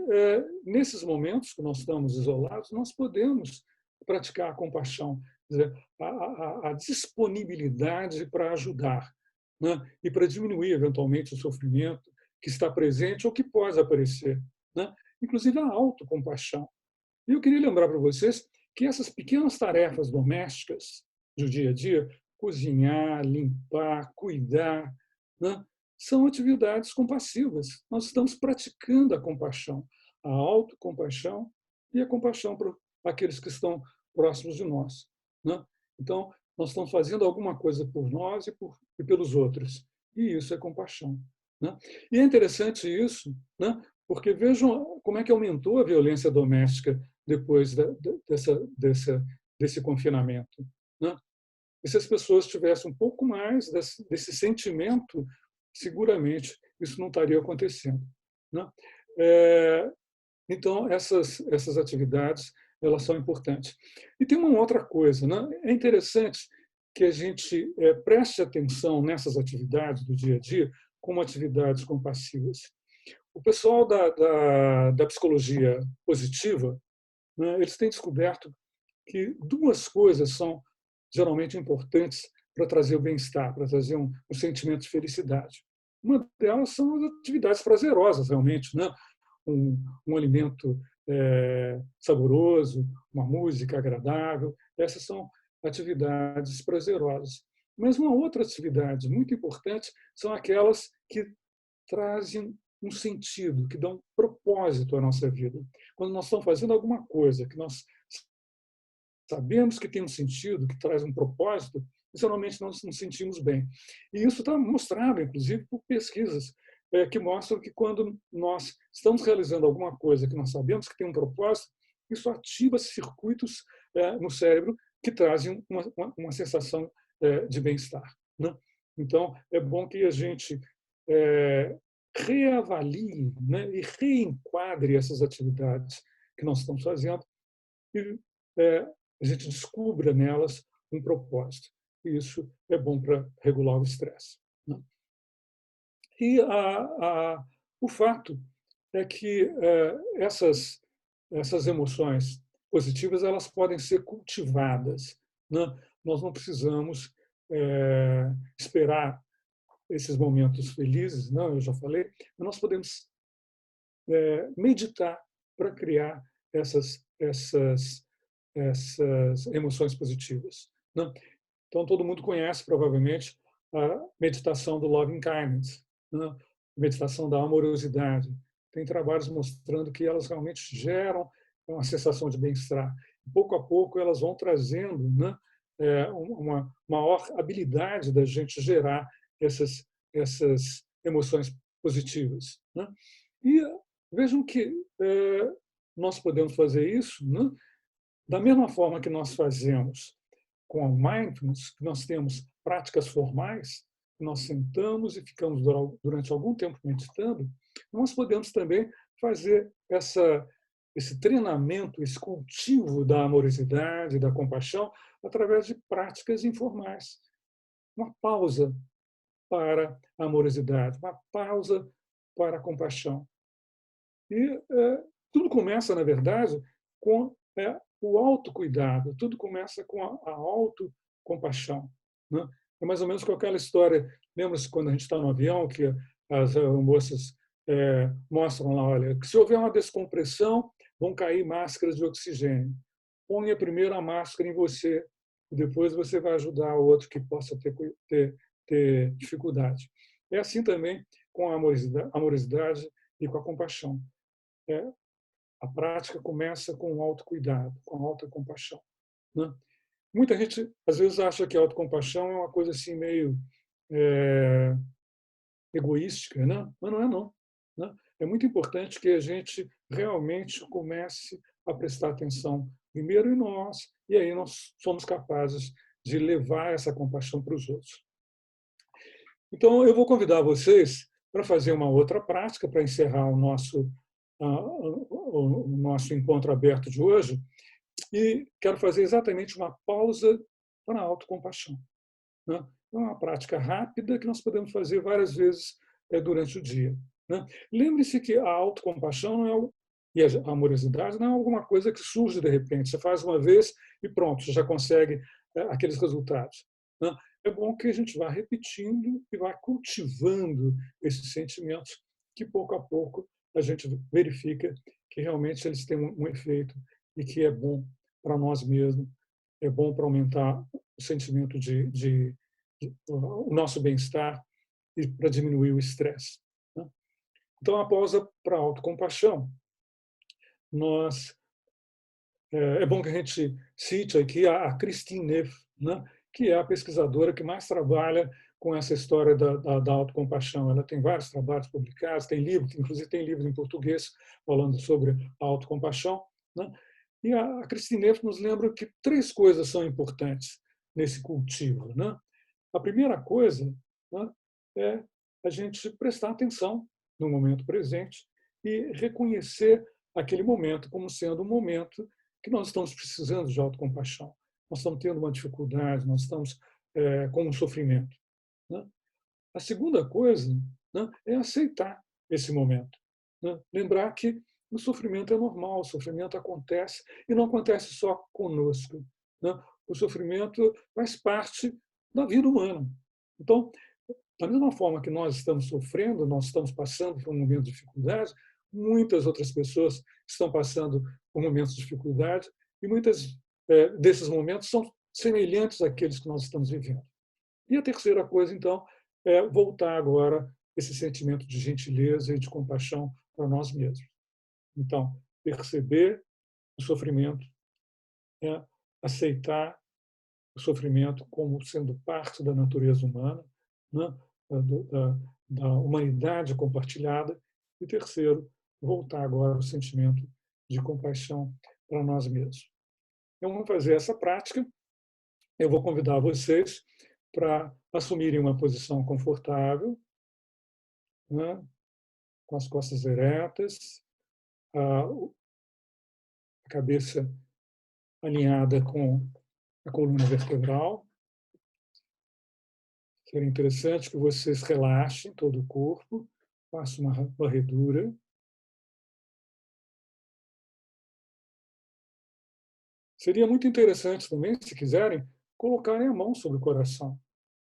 nesses momentos que nós estamos isolados, nós podemos praticar a compaixão, quer dizer, a disponibilidade para ajudar, né? E para diminuir, eventualmente, o sofrimento que está presente ou que pode aparecer, né? Inclusive a autocompaixão. E eu queria lembrar para vocês que essas pequenas tarefas domésticas do dia a dia, cozinhar, limpar, cuidar, né, são atividades compassivas. Nós estamos praticando a compaixão, a autocompaixão e a compaixão para aqueles que estão próximos de nós, né? Então, nós estamos fazendo alguma coisa por nós e pelos outros. E isso é compaixão, né? E é interessante isso, né? Porque vejam como é que aumentou a violência doméstica depois desse confinamento, né? E se as pessoas tivessem um pouco mais desse sentimento, seguramente isso não estaria acontecendo, né? Então, essas atividades, elas são importantes. E tem uma outra coisa, né? É interessante que a gente preste atenção nessas atividades do dia a dia como atividades compassivas. O pessoal da psicologia positiva, né, eles têm descoberto que duas coisas são geralmente importantes para trazer o bem-estar, para trazer um sentimento de felicidade. Uma delas são as atividades prazerosas, realmente, né? Um alimento saboroso, uma música agradável. Essas são atividades prazerosas. Mas uma outra atividade muito importante são aquelas que trazem um sentido, que dão propósito à nossa vida. Quando nós estamos fazendo alguma coisa que nós sabemos que tem um sentido, que traz um propósito, geralmente nós nos sentimos bem. E isso está mostrado, inclusive, por pesquisas que mostram que quando nós estamos realizando alguma coisa que nós sabemos que tem um propósito, isso ativa circuitos no cérebro que trazem uma sensação de bem-estar, né? Então, é bom que a gente reavalie, né, e reenquadre essas atividades que nós estamos fazendo e a gente descubra nelas um propósito. E isso é bom para regular o estresse, né? E o fato é que essas emoções positivas elas podem ser cultivadas, né? Nós não precisamos esperar esses momentos felizes, não, eu já falei, mas nós podemos meditar para criar essas emoções positivas, né? Então, todo mundo conhece, provavelmente, a meditação do Loving Kindness, né? Meditação da amorosidade. Tem trabalhos mostrando que elas realmente geram uma sensação de bem-estar. Pouco a pouco, elas vão trazendo, né, uma maior habilidade da gente gerar essas emoções positivas, né? E vejam que nós podemos fazer isso, né, da mesma forma que nós fazemos com o mindfulness, que nós temos práticas formais, nós sentamos e ficamos durante algum tempo meditando, nós podemos também fazer esse treinamento, esse cultivo da amorosidade, da compaixão, através de práticas informais. Uma pausa para a amorosidade, uma pausa para a compaixão. E tudo começa, na verdade, com o autocuidado, tudo começa com a autocompaixão, né? É mais ou menos com aquela história, lembra-se quando a gente está no avião, que as moças mostram lá, olha, que se houver uma descompressão, vão cair máscaras de oxigênio. Ponha primeiro a máscara em você, e depois você vai ajudar o outro que possa ter dificuldade. É assim também com a amorosidade e com a compaixão. É, a prática começa com o autocuidado, com a autocompaixão, né? Muita gente, às vezes, acha que a autocompaixão é uma coisa assim meio é, egoística, né? Mas não é, não. Né? É muito importante que a gente realmente comece a prestar atenção primeiro em nós, e aí nós somos capazes de levar essa compaixão para os outros. Então, eu vou convidar vocês para fazer uma outra prática, para encerrar o nosso encontro aberto de hoje, e quero fazer exatamente uma pausa para a autocompaixão, né? É uma prática rápida que nós podemos fazer várias vezes durante o dia, né? Lembre-se que a autocompaixão não é, e a amorosidade não é alguma coisa que surge de repente. Você faz uma vez e pronto, você já consegue aqueles resultados, né? É bom que a gente vá repetindo e vá cultivando esses sentimentos, que pouco a pouco a gente verifica que realmente eles têm um efeito e que é bom para nós mesmos, é bom para aumentar o sentimento o nosso bem-estar e para diminuir o estresse, né? Então, a pausa para a autocompaixão, nós é bom que a gente cite aqui a Christine Neff, né, que é a pesquisadora que mais trabalha com essa história da autocompaixão. Ela tem vários trabalhos publicados, tem livros, inclusive tem livros em português falando sobre a autocompaixão, né? E a Christine Neff nos lembra que 3 coisas são importantes nesse cultivo, né? A primeira coisa, né, é a gente prestar atenção no momento presente e reconhecer aquele momento como sendo um momento que nós estamos precisando de autocompaixão. Nós estamos tendo uma dificuldade, nós estamos com um sofrimento, né? A segunda coisa, né, é aceitar esse momento, né? Lembrar que o sofrimento é normal, o sofrimento acontece e não acontece só conosco, né? O sofrimento faz parte da vida humana. Então, da mesma forma que nós estamos sofrendo, nós estamos passando por um momento de dificuldade, muitas outras pessoas estão passando por momentos de dificuldade e muitos desses momentos são semelhantes àqueles que nós estamos vivendo. E a terceira coisa, então, é voltar agora esse sentimento de gentileza e de compaixão para nós mesmos. Então, perceber o sofrimento, é aceitar o sofrimento como sendo parte da natureza humana, né? da, da humanidade compartilhada. E terceiro, voltar agora ao sentimento de compaixão para nós mesmos. Então, vamos fazer essa prática. Eu vou convidar vocês para assumirem uma posição confortável, né? Com as costas eretas, a cabeça alinhada com a coluna vertebral. Seria interessante que vocês relaxem todo o corpo, façam uma varredura. Seria muito interessante também, se quiserem, colocarem a mão sobre o coração,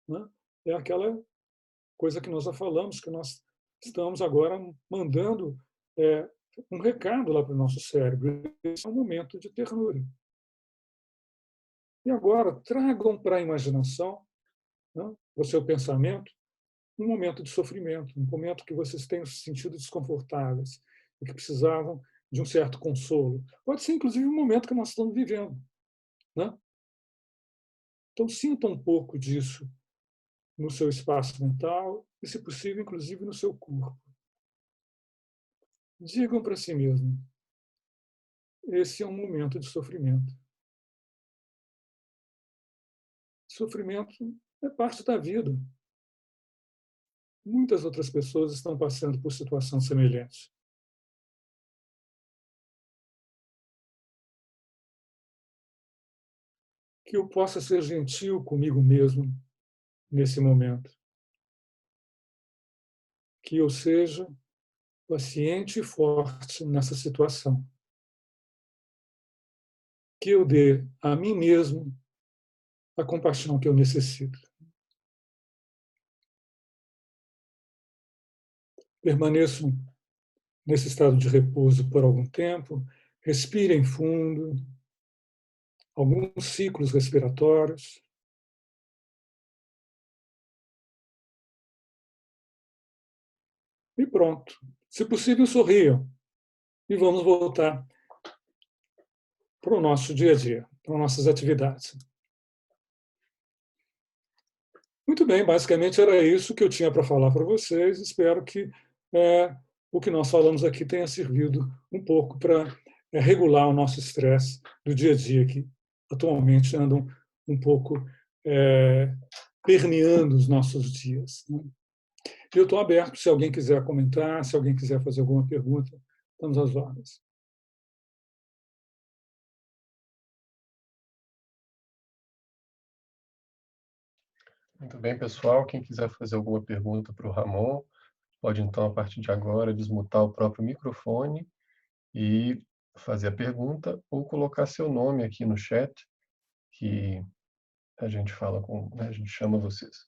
né? É aquela coisa que nós já falamos, que nós estamos agora mandando um recado lá para o nosso cérebro. Esse é um momento de ternura. E agora, tragam para a imaginação, né, para o seu pensamento, um momento de sofrimento, um momento que vocês tenham se sentido desconfortáveis e que precisavam de um certo consolo. Pode ser, inclusive, um momento que nós estamos vivendo, né? Então, sinta um pouco disso no seu espaço mental e, se possível, inclusive no seu corpo. Digam para si mesmo: esse é um momento de sofrimento. Sofrimento é parte da vida. Muitas outras pessoas estão passando por situações semelhantes. Que eu possa ser gentil comigo mesmo nesse momento. Que eu seja paciente e forte nessa situação. Que eu dê a mim mesmo a compaixão que eu necessito. Permaneço nesse estado de repouso por algum tempo, respirem fundo, alguns ciclos respiratórios. E pronto. Se possível, sorriam e vamos voltar para o nosso dia a dia, para nossas atividades. Muito bem, basicamente era isso que eu tinha para falar para vocês. Espero que o que nós falamos aqui tenha servido um pouco para regular o nosso estresse do dia a dia, que atualmente andam um pouco permeando os nossos dias. Né? Eu estou aberto, se alguém quiser comentar, se alguém quiser fazer alguma pergunta, estamos às ordens. Muito bem, pessoal. Quem quiser fazer alguma pergunta para o Ramon, pode, então, a partir de agora, desmutar o próprio microfone e fazer a pergunta ou colocar seu nome aqui no chat, que a gente fala com, né, a gente chama vocês.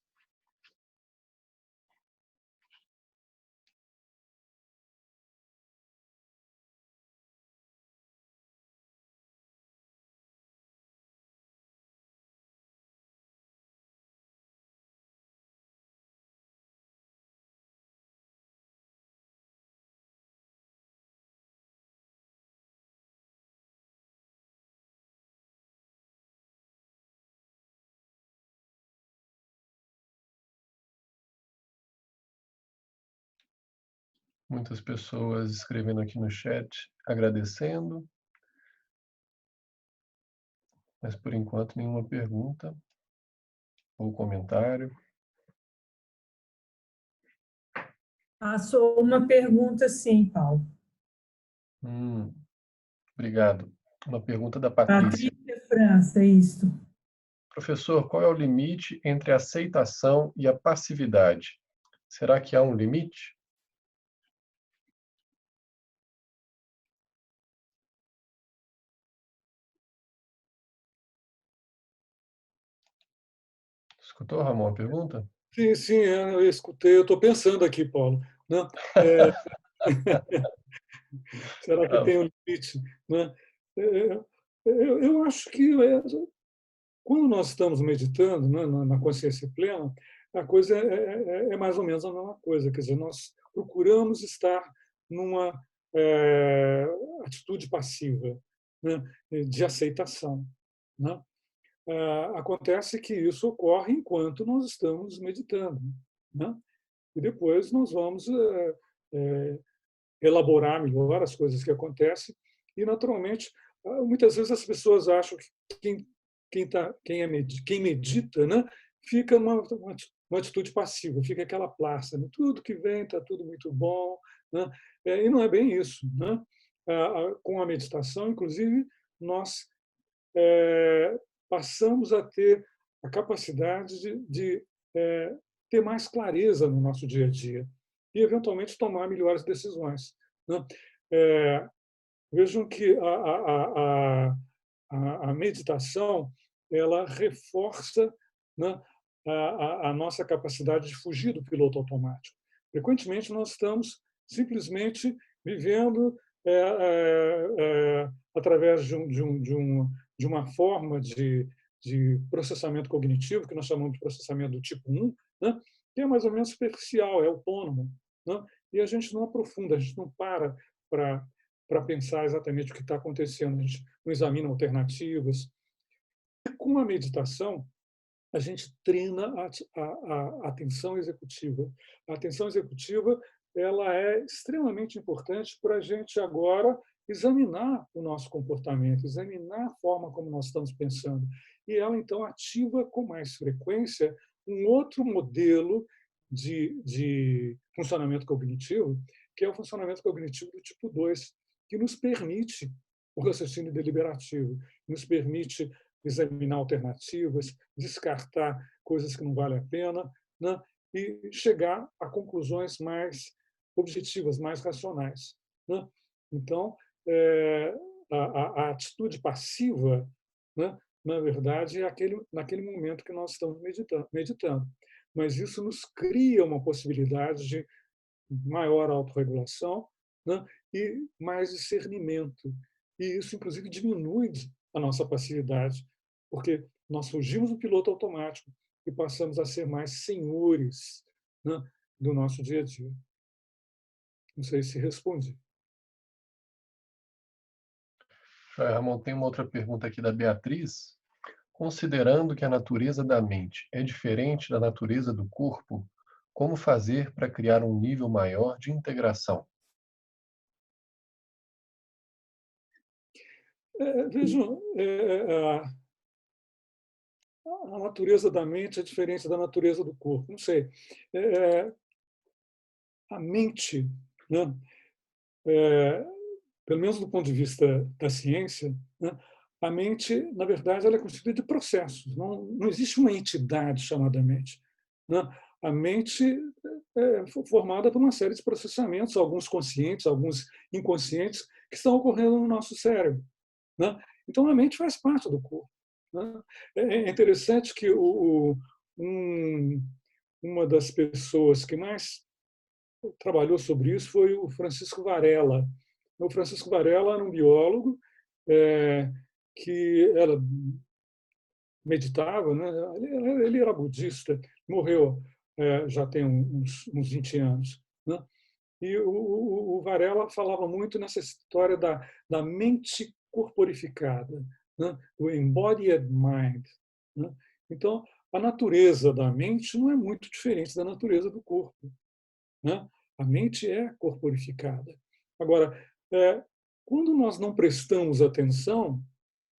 Muitas pessoas escrevendo aqui no chat, agradecendo, mas por enquanto nenhuma pergunta ou comentário. Passou uma pergunta, sim, Paulo. Obrigado. Uma pergunta da Patrícia. Patrícia França, isso. Professor, qual é o limite entre a aceitação e a passividade? Será que há um limite? Escutou, Ramon, a pergunta? Sim, eu escutei. Eu estou pensando aqui, Paulo. Né? Será que tem um limite? Né? Eu acho que quando nós estamos meditando, né, na consciência plena, a coisa é mais ou menos a mesma coisa. Quer dizer, nós procuramos estar numa atitude passiva, né, de aceitação. Né? Acontece que isso ocorre enquanto nós estamos meditando. Né? E depois nós vamos elaborar melhor as coisas que acontecem. E, naturalmente, muitas vezes as pessoas acham que quem medita, né, fica uma atitude passiva, fica aquela plácida, né? Tudo que vem está tudo muito bom. Né? E não é bem isso. Né? Com a meditação, inclusive, nós passamos a ter a capacidade de ter mais clareza no nosso dia a dia e, eventualmente, tomar melhores decisões. Né? Vejam que a meditação ela reforça, né, a nossa capacidade de fugir do piloto automático. Frequentemente, nós estamos simplesmente vivendo através de uma forma de processamento cognitivo, que nós chamamos de processamento do tipo 1, né, que é mais ou menos superficial, é autônomo. Né, e a gente não aprofunda, a gente não para pensar exatamente o que está acontecendo, a gente não examina alternativas. E com a meditação, a gente treina a atenção executiva. A atenção executiva ela é extremamente importante para a gente agora examinar o nosso comportamento, examinar a forma como nós estamos pensando. E ela, então, ativa com mais frequência um outro modelo de funcionamento cognitivo, que é o funcionamento cognitivo do tipo 2, que nos permite o raciocínio deliberativo, nos permite examinar alternativas, descartar coisas que não valem a pena, né? E chegar a conclusões mais objetivas, mais racionais. Né? Então, a atitude passiva, né, na verdade, é naquele momento que nós estamos meditando. Mas isso nos cria uma possibilidade de maior autorregulação, né, e mais discernimento. E isso, inclusive, diminui a nossa passividade, porque nós fugimos do piloto automático e passamos a ser mais senhores, né, do nosso dia a dia. Não sei se respondi. Ramon, tem uma outra pergunta aqui da Beatriz. Considerando que a natureza da mente é diferente da natureza do corpo, como fazer para criar um nível maior de integração? Vejam, a natureza da mente é diferente da natureza do corpo. Não sei. A mente, né, pelo menos do ponto de vista da ciência, né, a mente, na verdade, ela é constituída de processos. Não existe uma entidade chamada mente, né? A mente é formada por uma série de processamentos, alguns conscientes, alguns inconscientes, que estão ocorrendo no nosso cérebro, né? Então, a mente faz parte do corpo, né? É interessante que uma das pessoas que mais trabalhou sobre isso foi o Francisco Varela. O Francisco Varela era um biólogo que era, meditava, né? Ele era budista, morreu já tem uns 20 anos, né? E o Varela falava muito nessa história da mente corporificada, né? O embodied mind, né? Então, a natureza da mente não é muito diferente da natureza do corpo, né? A mente é corporificada. Agora, quando nós não prestamos atenção,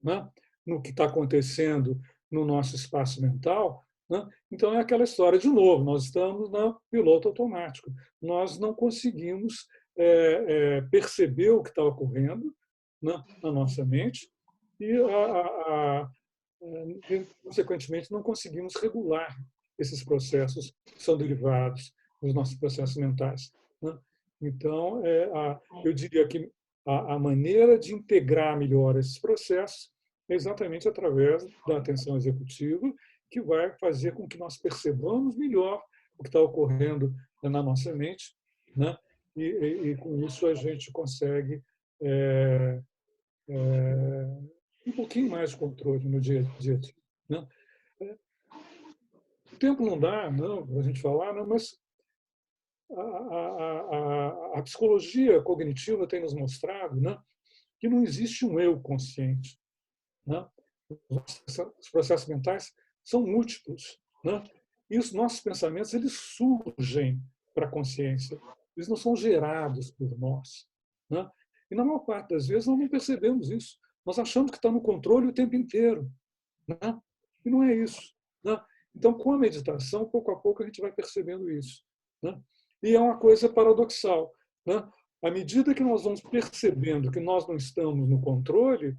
né, no que está acontecendo no nosso espaço mental, né, então é aquela história de novo, nós estamos no piloto automático. Nós não conseguimos perceber o que está ocorrendo, né, na nossa mente e, consequentemente, não conseguimos regular esses processos que são derivados dos nossos processos mentais, né? Então, eu diria que a maneira de integrar melhor esses processos é exatamente através da atenção executiva, que vai fazer com que nós percebamos melhor o que está ocorrendo na nossa mente, né? E com isso a gente consegue um pouquinho mais de controle no dia a dia, né? O tempo não dá, não, para a gente falar, não, mas a psicologia cognitiva tem nos mostrado, né, que não existe um eu consciente, né? Os processos mentais são múltiplos, né? E os nossos pensamentos eles surgem para a consciência, eles não são gerados por nós, né? E na maior parte das vezes nós não percebemos isso, nós achamos que está no controle o tempo inteiro, né? E não é isso, né? Então, com a meditação, pouco a pouco a gente vai percebendo isso, né? E é uma coisa paradoxal, né? À medida que nós vamos percebendo que nós não estamos no controle,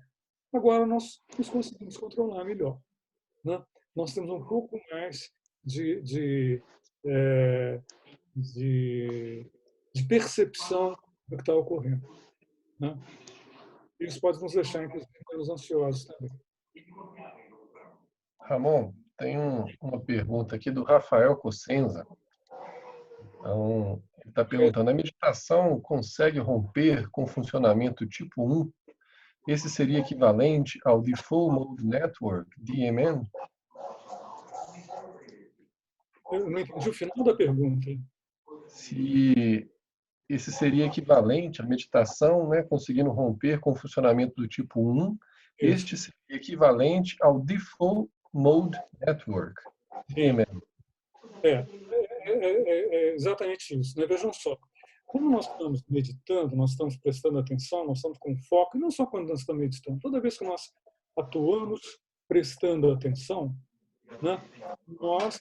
agora nós nos conseguimos controlar melhor, né? Nós temos um pouco mais eh, de, de percepção do que está ocorrendo, né? Isso pode nos deixar, inclusive, menos ansiosos também. Ramon, tem uma pergunta aqui do Rafael Cossenza. Então, ele está perguntando, a meditação consegue romper com o funcionamento tipo 1? Esse seria equivalente ao Default Mode Network, DMN? Eu não entendi o final da pergunta. Se esse seria equivalente à meditação, né, conseguindo romper com o funcionamento do tipo 1, Isso. este seria equivalente ao Default Mode Network, Sim. DMN. É exatamente isso, né? Vejam só, quando nós estamos meditando, nós estamos prestando atenção, nós estamos com foco, e não só quando nós estamos meditando, toda vez que nós atuamos prestando atenção, né, nós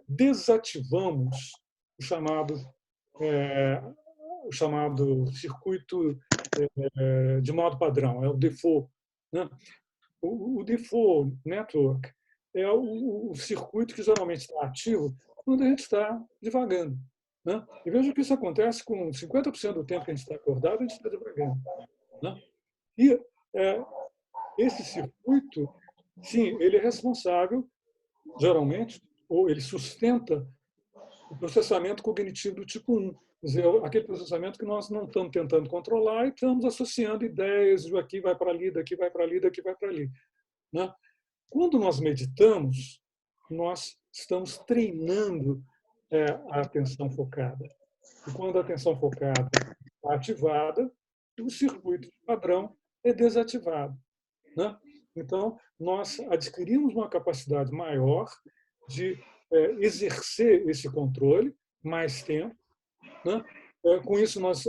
desativamos o chamado, é, o chamado circuito de modo padrão, é o default, né? O default network é o circuito que geralmente está ativo quando a gente está divagando, né? E veja que isso acontece com 50% do tempo que a gente está acordado, a gente está divagando, né? E esse circuito, sim, ele é responsável, geralmente, ou ele sustenta o processamento cognitivo do tipo 1. Quer dizer, aquele processamento que nós não estamos tentando controlar e estamos associando ideias, de aqui vai para ali, daqui vai para ali, daqui vai para ali, né? Quando nós meditamos, nós estamos treinando a atenção focada, E quando a atenção focada está ativada, o circuito padrão é desativado, né? Então, nós adquirimos uma capacidade maior de exercer esse controle mais tempo, né? Com isso, nós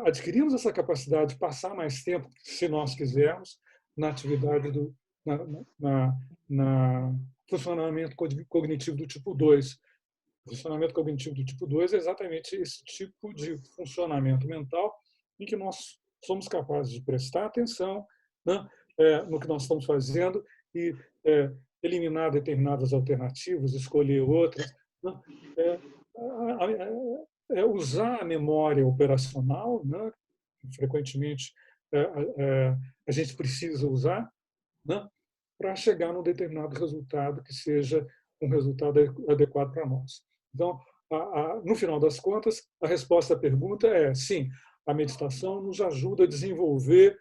adquirimos essa capacidade de passar mais tempo, se nós quisermos, na atividade na funcionamento cognitivo do tipo 2. O funcionamento cognitivo do tipo 2 é exatamente esse tipo de funcionamento mental em que nós somos capazes de prestar atenção, né, no que nós estamos fazendo e eliminar determinadas alternativas, escolher outras, né, usar a memória operacional, né, que frequentemente a gente precisa usar, né, para chegar num determinado resultado que seja um resultado adequado para nós. Então, no final das contas, a resposta à pergunta é sim, a meditação nos ajuda a desenvolver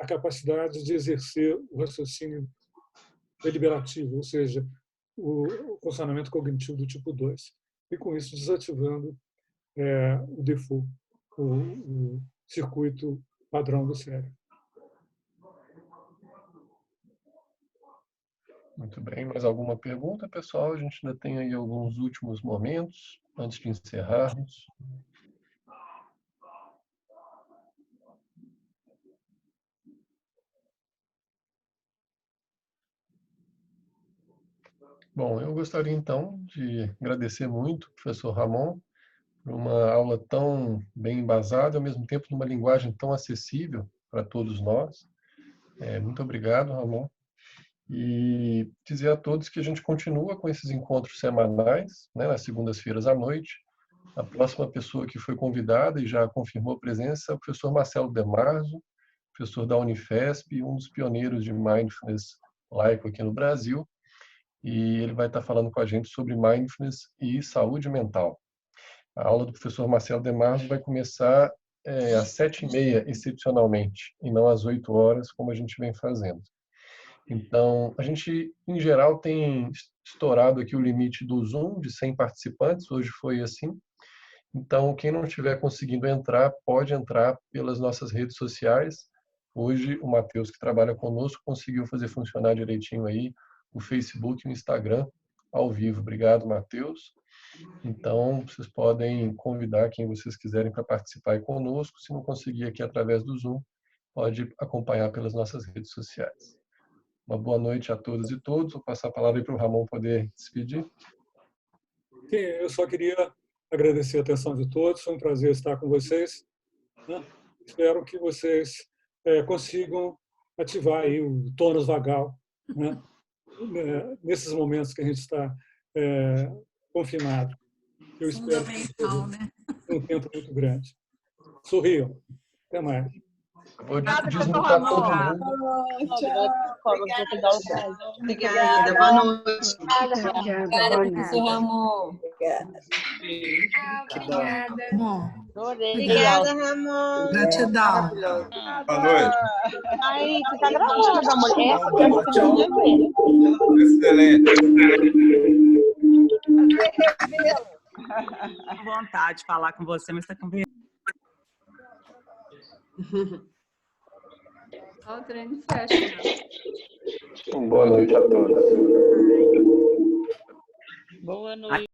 a capacidade de exercer o raciocínio deliberativo, ou seja, o funcionamento cognitivo do tipo 2. E, com isso, desativando o default, o circuito padrão do cérebro. Muito bem. Mais alguma pergunta, pessoal? A gente ainda tem aí alguns últimos momentos antes de encerrarmos. Bom, eu gostaria então de agradecer muito ao professor Ramon por uma aula tão bem embasada, ao mesmo tempo numa linguagem tão acessível para todos nós. Muito obrigado, Ramon. E dizer a todos que a gente continua com esses encontros semanais, né, nas segundas-feiras à noite. A próxima pessoa que foi convidada e já confirmou a presença é o professor Marcelo Demarzo, professor da Unifesp, um dos pioneiros de Mindfulness laico aqui no Brasil. E ele vai estar falando com a gente sobre Mindfulness e saúde mental. A aula do professor Marcelo Demarzo vai começar às 7h30, excepcionalmente, e não às 8 horas, como a gente vem fazendo. Então, a gente, em geral, tem estourado aqui o limite do Zoom de 100 participantes, hoje foi assim. Então, quem não estiver conseguindo entrar, pode entrar pelas nossas redes sociais. Hoje, o Matheus, que trabalha conosco, conseguiu fazer funcionar direitinho aí o Facebook e o Instagram ao vivo. Obrigado, Matheus. Então, vocês podem convidar quem vocês quiserem para participar aí conosco. Se não conseguir aqui através do Zoom, pode acompanhar pelas nossas redes sociais. Uma boa noite a todas e todos. Vou passar a palavra aí para o Ramon poder despedir. Sim, eu só queria agradecer a atenção de todos. Foi um prazer estar com vocês, né? Espero que vocês consigam ativar aí o tônus vagal, né, nesses momentos que a gente está confinado. Eu espero que seja um tempo muito grande. Sorriam. Até mais. Vou desmutar todo mundo. Obrigada, boa noite. Obrigada, professor Ramon. Obrigada, Ramon. Gratidão. Boa noite. Ai, você tá gravando, amor. Essa pergunta eu não ver. Excelente. Com vontade de falar com você, mas está com vergonha. O treino fecha. Boa noite a todos. Boa noite.